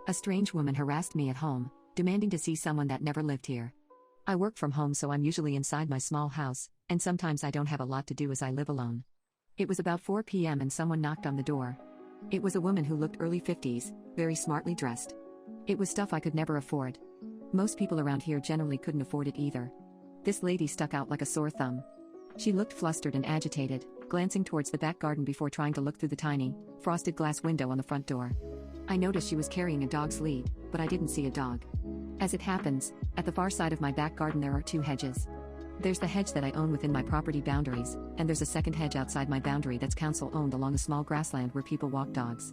A strange woman harassed me at home, demanding to see someone that never lived here. I work from home, so I'm usually inside my small house, and sometimes I don't have a lot to do as I live alone. It was about 4 p.m. and someone knocked on the door. It was a woman who looked early 50s, very smartly dressed. It was stuff I could never afford. Most people around here generally couldn't afford it either. This lady stuck out like a sore thumb. She looked flustered and agitated, glancing towards the back garden before trying to look through the tiny, frosted glass window on the front door. I noticed she was carrying a dog's lead, but I didn't see a dog. As it happens, at the far side of my back garden there are 2 hedges. There's the hedge that I own within my property boundaries, and there's a second hedge outside my boundary that's council-owned along a small grassland where people walk dogs.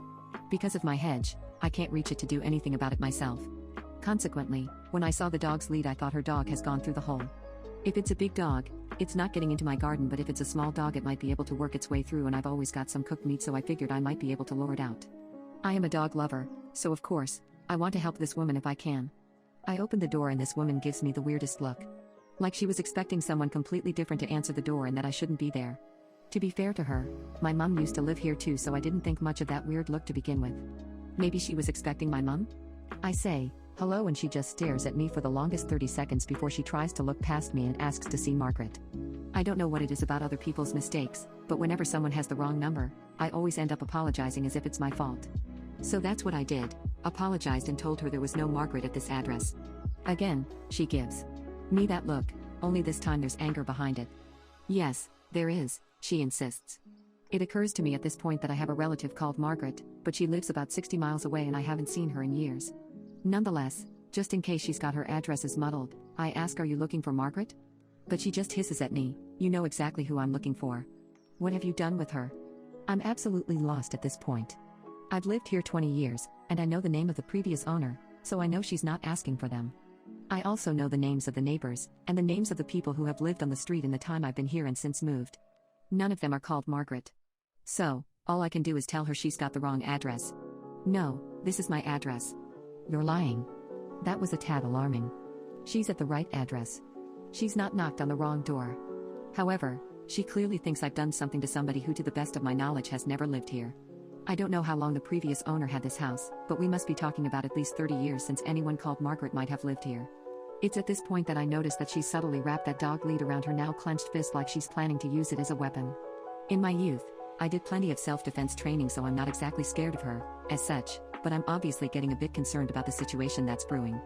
Because of my hedge, I can't reach it to do anything about it myself. Consequently, when I saw the dog's lead I thought her dog has gone through the hole. If it's a big dog, it's not getting into my garden, but if it's a small dog it might be able to work its way through, and I've always got some cooked meat, so I figured I might be able to lure it out. I am a dog lover, so of course, I want to help this woman if I can. I open the door and this woman gives me the weirdest look. Like she was expecting someone completely different to answer the door and that I shouldn't be there. To be fair to her, my mum used to live here too, so I didn't think much of that weird look to begin with. Maybe she was expecting my mum? I say, hello, and she just stares at me for the longest 30 seconds before she tries to look past me and asks to see Margaret. I don't know what it is about other people's mistakes, but whenever someone has the wrong number, I always end up apologizing as if it's my fault. So that's what I did, apologized and told her there was no Margaret at this address. Again, she gives me that look, only this time there's anger behind it. Yes, there is, she insists. It occurs to me at this point that I have a relative called Margaret, but she lives about 60 miles away and I haven't seen her in years. Nonetheless, just in case she's got her addresses muddled, I ask, are you looking for Margaret? But she just hisses at me, you know exactly who I'm looking for. What have you done with her? I'm absolutely lost at this point. I've lived here 20 years, and I know the name of the previous owner, so I know she's not asking for them. I also know the names of the neighbors, and the names of the people who have lived on the street in the time I've been here and since moved. None of them are called Margaret. So, all I can do is tell her she's got the wrong address. No, this is my address. You're lying. That was a tad alarming. She's at the right address. She's not knocked on the wrong door. However, she clearly thinks I've done something to somebody who to the best of my knowledge has never lived here. I don't know how long the previous owner had this house, but we must be talking about at least 30 years since anyone called Margaret might have lived here. It's at this point that I notice that she's subtly wrapped that dog lead around her now clenched fist like she's planning to use it as a weapon. In my youth, I did plenty of self-defense training, so I'm not exactly scared of her, as such, but I'm obviously getting a bit concerned about the situation that's brewing.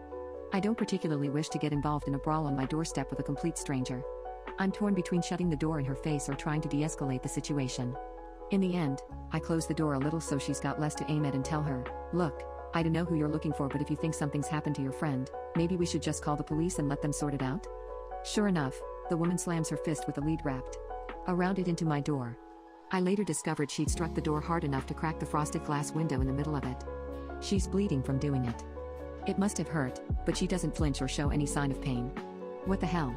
I don't particularly wish to get involved in a brawl on my doorstep with a complete stranger. I'm torn between shutting the door in her face or trying to de-escalate the situation. In the end, I close the door a little so she's got less to aim at and tell her, look, I don't know who you're looking for, but if you think something's happened to your friend, maybe we should just call the police and let them sort it out? Sure enough, the woman slams her fist with the lead wrapped around it into my door. I later discovered she'd struck the door hard enough to crack the frosted glass window in the middle of it. She's bleeding from doing it. It must have hurt, but she doesn't flinch or show any sign of pain. What the hell?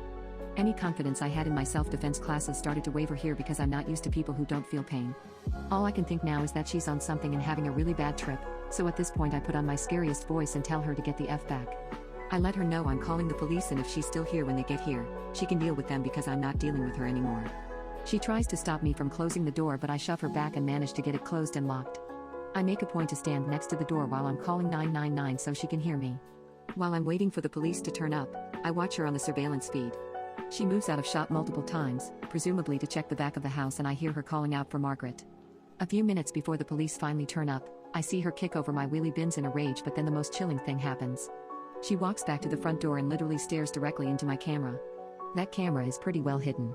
Any confidence I had in my self-defense classes started to waver here because I'm not used to people who don't feel pain. All I can think now is that she's on something and having a really bad trip, so at this point I put on my scariest voice and tell her to get the F back. I let her know I'm calling the police, and if she's still here when they get here, she can deal with them because I'm not dealing with her anymore. She tries to stop me from closing the door, but I shove her back and manage to get it closed and locked. I make a point to stand next to the door while I'm calling 999 so she can hear me. While I'm waiting for the police to turn up, I watch her on the surveillance feed. She moves out of shot multiple times, presumably to check the back of the house, and I hear her calling out for Margaret. A few minutes before the police finally turn up, I see her kick over my wheelie bins in a rage, but then the most chilling thing happens. She walks back to the front door and literally stares directly into my camera. That camera is pretty well hidden.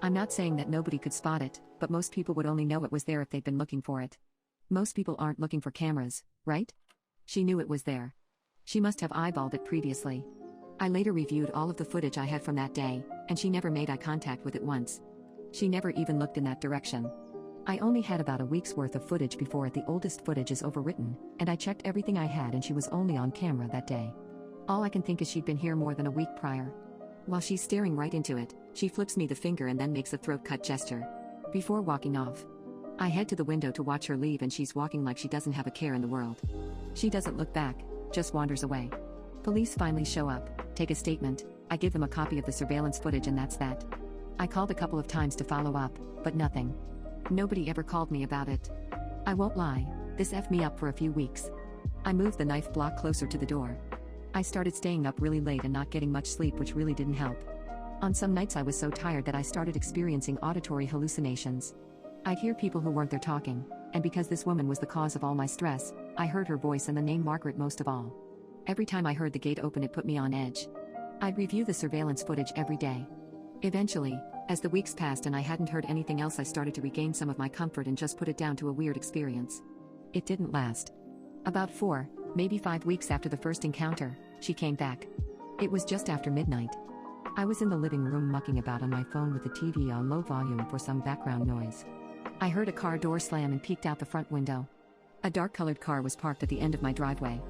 I'm not saying that nobody could spot it, but most people would only know it was there if they'd been looking for it. Most people aren't looking for cameras, right? She knew it was there. She must have eyeballed it previously. I later reviewed all of the footage I had from that day, and she never made eye contact with it once. She never even looked in that direction. I only had about a week's worth of footage before the oldest footage is overwritten, and I checked everything I had and she was only on camera that day. All I can think is she'd been here more than a week prior. While she's staring right into it, she flips me the finger and then makes a throat cut gesture. Before walking off, I head to the window to watch her leave, and she's walking like she doesn't have a care in the world. She doesn't look back, just wanders away. Police finally show up, take a statement, I give them a copy of the surveillance footage, and that's that. I called a couple of times to follow up, but nothing. Nobody ever called me about it. I won't lie, this effed me up for a few weeks. I moved the knife block closer to the door. I started staying up really late and not getting much sleep, which really didn't help. On some nights I was so tired that I started experiencing auditory hallucinations. I'd hear people who weren't there talking, and because this woman was the cause of all my stress, I heard her voice and the name Margaret most of all. Every time I heard the gate open, it put me on edge. I'd review the surveillance footage every day. Eventually, as the weeks passed and I hadn't heard anything else, I started to regain some of my comfort and just put it down to a weird experience. It didn't last. About 4, maybe 5 weeks after the first encounter, she came back. It was just after midnight. I was in the living room mucking about on my phone with the TV on low volume for some background noise. I heard a car door slam and peeked out the front window. A dark-colored car was parked at the end of my driveway.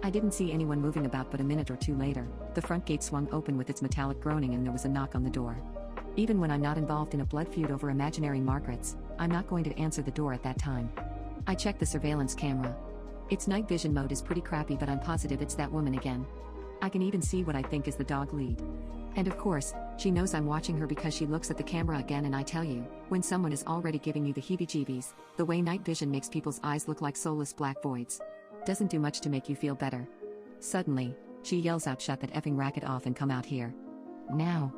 I didn't see anyone moving about, but a minute or two later, the front gate swung open with its metallic groaning and there was a knock on the door. Even when I'm not involved in a blood feud over imaginary Margarets, I'm not going to answer the door at that time. I checked the surveillance camera. Its night vision mode is pretty crappy, but I'm positive it's that woman again. I can even see what I think is the dog lead. And of course, she knows I'm watching her because she looks at the camera again, and I tell you, when someone is already giving you the heebie-jeebies, the way night vision makes people's eyes look like soulless black voids doesn't do much to make you feel better. Suddenly, she yells out, "Shut that effing racket off and come out here. Now."